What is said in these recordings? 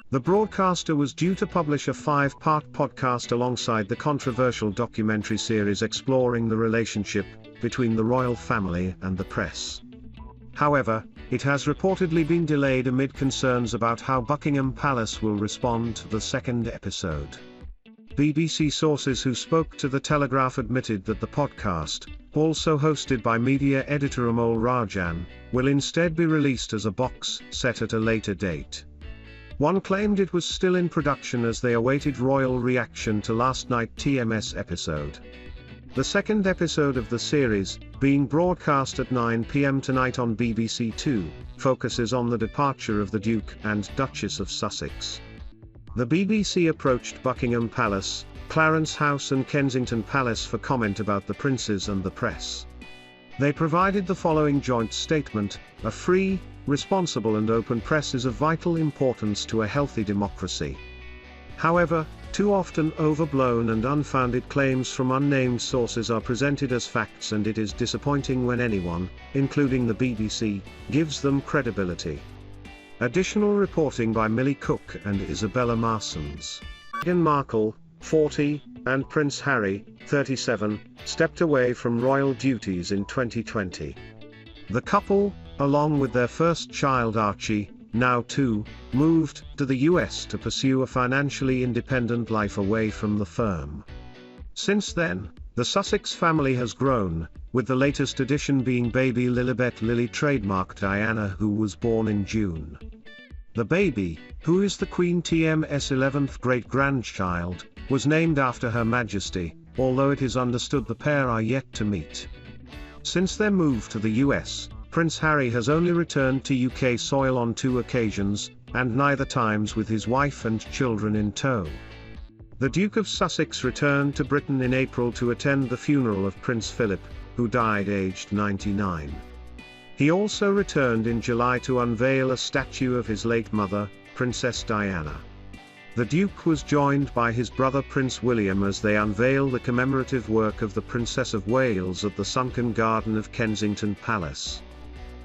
The broadcaster was due to publish a 5-part podcast alongside the controversial documentary series exploring the relationship between the royal family and the press. However, it has reportedly been delayed amid concerns about how Buckingham Palace will respond to the second episode. BBC sources who spoke to the Telegraph admitted that the podcast, also hosted by media editor Amol Rajan, will instead be released as a box set at a later date. One claimed it was still in production as they awaited royal reaction to last night's TMS episode. The second episode of the series, being broadcast at 9 p.m. tonight on BBC Two, focuses on the departure of the Duke and Duchess of Sussex. The BBC approached Buckingham Palace, Clarence House and Kensington Palace for comment about the princes and the press. They provided the following joint statement: "A free, responsible and open press is of vital importance to a healthy democracy." However, too often overblown and unfounded claims from unnamed sources are presented as facts, and it is disappointing when anyone, including the BBC, gives them credibility. Additional reporting by Millie, Cooke and Isabella. Marsans. Meghan Markle, 40, and Prince Harry, 37, stepped away from royal duties in 2020. The couple, along with their first child Archie, now 2, moved to the US to pursue a financially independent life away from the firm. Since then, the Sussex family has grown, with the latest addition being baby Lilibet Lily trademark Diana, who was born in June. The baby, who is the Queen TM's 11th great-grandchild, was named after Her Majesty, although it is understood the pair are yet to meet. Since their move to the US, Prince Harry has only returned to UK soil on 2 occasions, and neither times with his wife and children in tow. The Duke of Sussex returned to Britain in April to attend the funeral of Prince Philip, who died aged 99. He also returned in July to unveil a statue of his late mother, Princess Diana. The Duke was joined by his brother Prince William as they unveiled the commemorative work of the Princess of Wales at the sunken garden of Kensington Palace.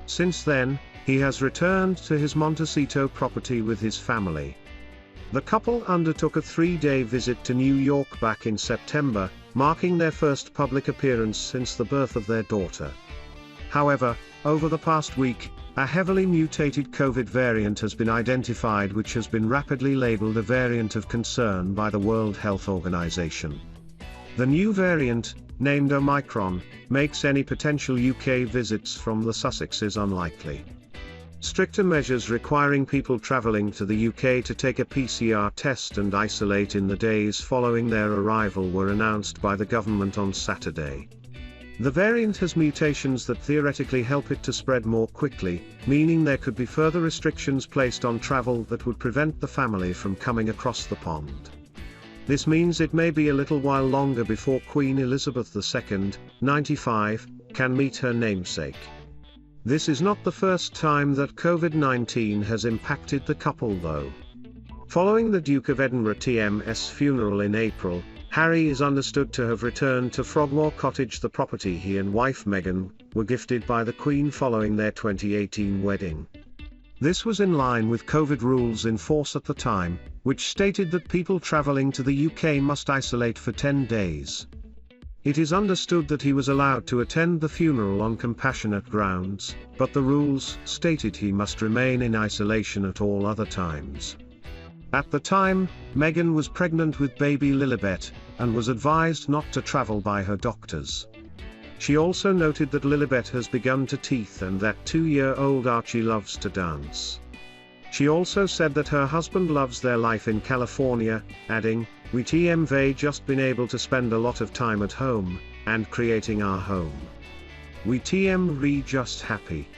Since then, he has returned to his Montecito property with his family. The couple undertook a 3-day visit to New York back in September, marking their first public appearance since the birth of their daughter. However, over the past week, a heavily mutated COVID variant has been identified, which has been rapidly labeled a variant of concern by the World Health Organization. The new variant, named Omicron, makes any potential UK visits from the Sussexes unlikely. Stricter measures requiring people travelling to the UK to take a PCR test and isolate in the days following their arrival were announced by the government on Saturday. The variant has mutations that theoretically help it to spread more quickly, meaning there could be further restrictions placed on travel that would prevent the family from coming across the pond. This means it may be a little while longer before Queen Elizabeth II, 95, can meet her namesake. This is not the first time that COVID-19 has impacted the couple though. Following the Duke of Edinburgh TM's funeral in April, Harry is understood to have returned to Frogmore Cottage, the property he and wife Meghan were gifted by the Queen following their 2018 wedding. This was in line with COVID rules in force at the time, which stated that people travelling to the UK must isolate for 10 days. It is understood that he was allowed to attend the funeral on compassionate grounds, but the rules stated he must remain in isolation at all other times. At the time, Meghan was pregnant with baby Lilibet, and was advised not to travel by her doctors. She also noted that Lilibet has begun to teeth and that 2-year-old Archie loves to dance. She also said that her husband loves their life in California, adding, "We've just been able to spend a lot of time at home, and creating our home. We're just happy."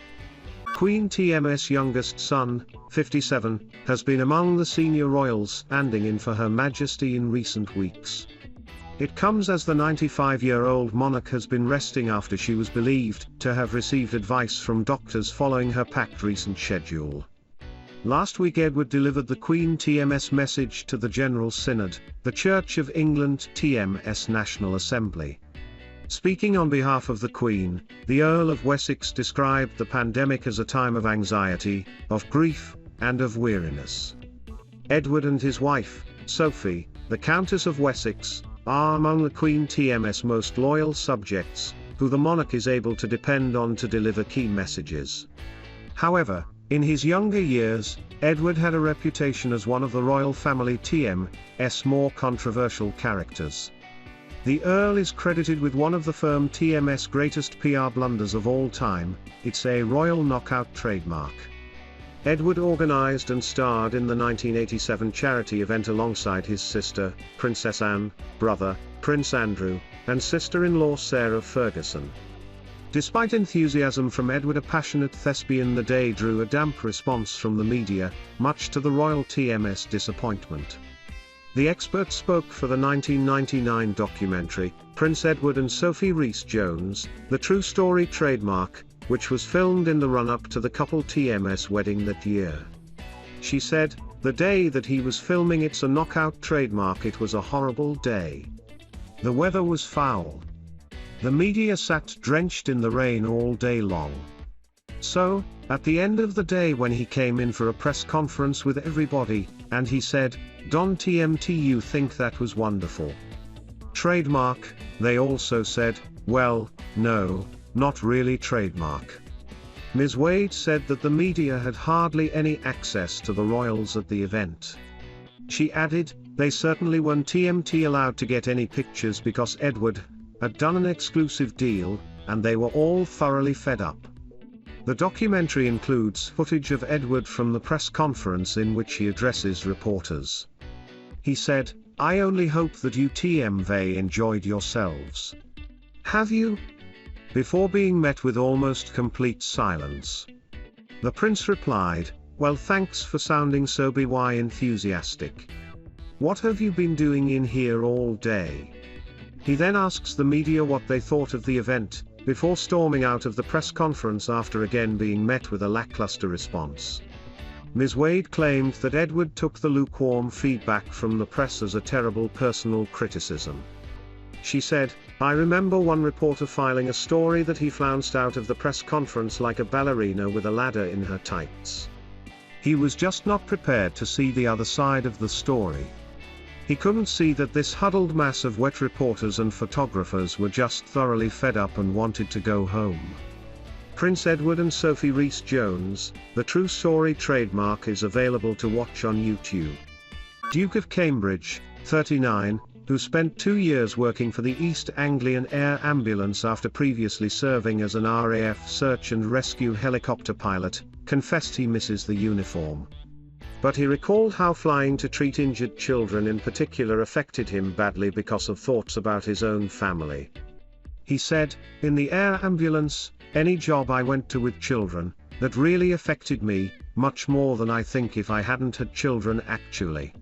Queen TM's youngest son, 57, has been among the senior royals standing in for Her Majesty in recent weeks. It comes as the 95-year-old monarch has been resting after she was believed to have received advice from doctors following her packed recent schedule. Last week Edward delivered the Queen TM's message to the General Synod, the Church of England TM's National Assembly. Speaking on behalf of the Queen, the Earl of Wessex described the pandemic as a time of anxiety, of grief, and of weariness. Edward and his wife, Sophie, the Countess of Wessex, are among the Queen TM's most loyal subjects, who the monarch is able to depend on to deliver key messages. However, in his younger years, Edward had a reputation as one of the royal family TM's more controversial characters. The Earl is credited with one of the firm TM's greatest PR blunders of all time. It's a royal knockout trademark. Edward organized and starred in the 1987 charity event alongside his sister, Princess Anne, brother, Prince Andrew, and sister-in-law Sarah Ferguson. Despite enthusiasm from Edward, a passionate thespian, the day drew a damp response from the media, much to the royal TM's disappointment. The expert spoke for the 1999 documentary, Prince Edward and Sophie Rhys-Jones, The True Story Trademark, which was filmed in the run-up to the couple TM's wedding that year. She said, "The day that he was filming It's a Knockout Trademark, it was a horrible day. The weather was foul. The media sat drenched in the rain all day long. So, at the end of the day when he came in for a press conference with everybody, and he said, 'Don TMT, you think that was wonderful? Trademark?' They also said, 'Well, no, not really trademark.'" Ms. Wade said that the media had hardly any access to the royals at the event. She added, "They certainly weren't TMT allowed to get any pictures because Edward had done an exclusive deal, and they were all thoroughly fed up." The documentary includes footage of Edward from the press conference in which he addresses reporters. He said, "I only hope that you TMV enjoyed yourselves. Have you?" Before being met with almost complete silence. The prince replied, "Well, thanks for sounding so BY enthusiastic. What have you been doing in here all day?" He then asks the media what they thought of the event, before storming out of the press conference after again being met with a lackluster response. Ms. Wade claimed that Edward took the lukewarm feedback from the press as a terrible personal criticism. She said, "I remember one reporter filing a story that he flounced out of the press conference like a ballerina with a ladder in her tights. He was just not prepared to see the other side of the story. He couldn't see that this huddled mass of wet reporters and photographers were just thoroughly fed up and wanted to go home." Prince Edward and Sophie Rhys-Jones, The True Story Trademark, is available to watch on YouTube. Duke of Cambridge, 39, who spent 2 years working for the East Anglian Air Ambulance after previously serving as an RAF search and rescue helicopter pilot, confessed he misses the uniform. But he recalled how flying to treat injured children in particular affected him badly because of thoughts about his own family. He said, "In the air ambulance, any job I went to with children, that really affected me, much more than I think if I hadn't had children actually.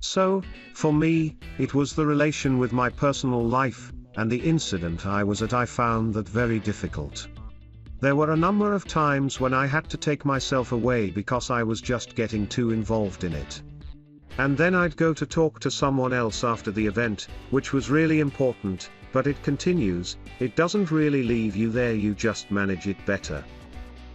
So, for me, it was the relation with my personal life, and the incident I was at I found that very difficult. There were a number of times when I had to take myself away because I was just getting too involved in it. And then I'd go to talk to someone else after the event, which was really important, but it continues, it doesn't really leave you there, you just manage it better."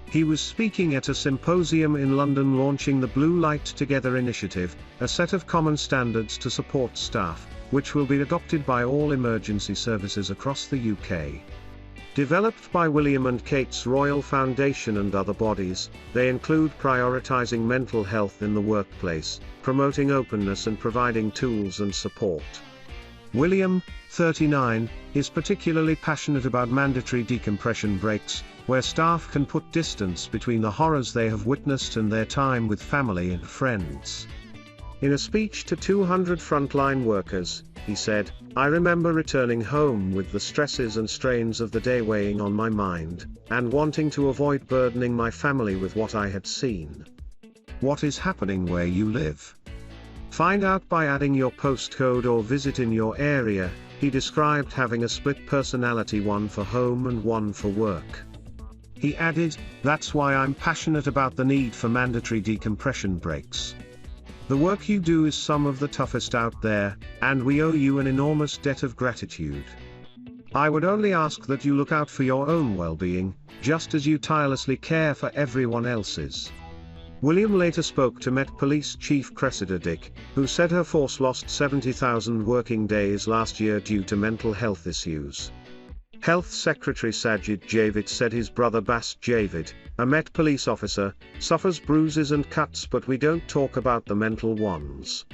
He was speaking at a symposium in London launching the Blue Light Together initiative, a set of common standards to support staff, which will be adopted by all emergency services across the UK. Developed by William and Kate's Royal Foundation and other bodies, they include prioritising mental health in the workplace, promoting openness and providing tools and support. William, 39, is particularly passionate about mandatory decompression breaks, where staff can put distance between the horrors they have witnessed and their time with family and friends. In a speech to 200 frontline workers, he said, "I remember returning home with the stresses and strains of the day weighing on my mind, and wanting to avoid burdening my family with what I had seen." What is happening where you live? Find out by adding your postcode or visit in your area. He described having a split personality, one for home and one for work. He added, "That's why I'm passionate about the need for mandatory decompression breaks. The work you do is some of the toughest out there, and we owe you an enormous debt of gratitude. I would only ask that you look out for your own well-being, just as you tirelessly care for everyone else's. William later spoke to Met Police Chief Cressida Dick, who said her force lost 70,000 working days last year due to mental health issues. Health Secretary Sajid Javid said his brother Bas Javid, a Met police officer, suffers bruises and cuts, but we don't talk about the mental ones.